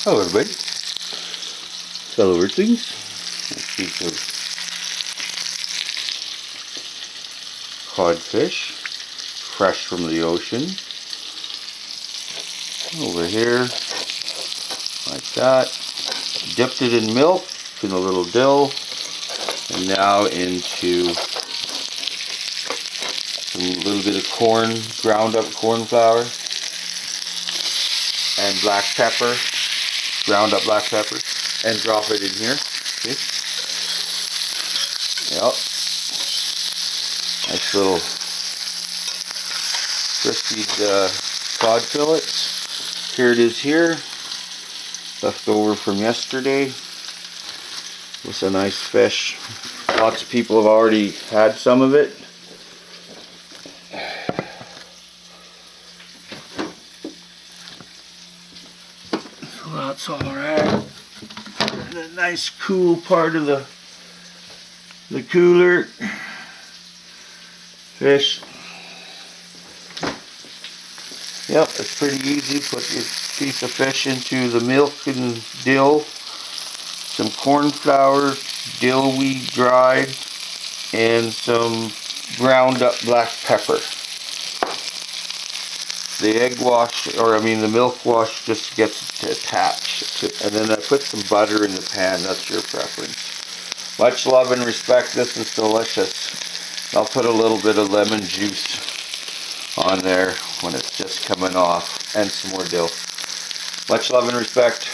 Hello everybody, fellow earthlings. A piece of codfish, fresh from the ocean. Over here, like that. Dipped it in milk, in a little dill, and now into a little bit of corn, ground up corn flour, and black pepper, ground up black pepper, and drop it in here. See? Yep. Nice little crispy cod fillets. Here it is here. Left over from yesterday. With a nice fish. Lots of people have already had some of it. So that's alright. In a nice cool part of the cooler. Fish. Yep, it's pretty easy. Put your piece of fish into the milk and dill, some corn flour, dill weed dried, and some ground up black pepper. The egg wash, the milk wash just gets attached. And then I put some butter in the pan, that's your preference. Much love and respect, this is delicious. I'll put a little bit of lemon juice on there when it's just coming off, and some more dill. Much love and respect.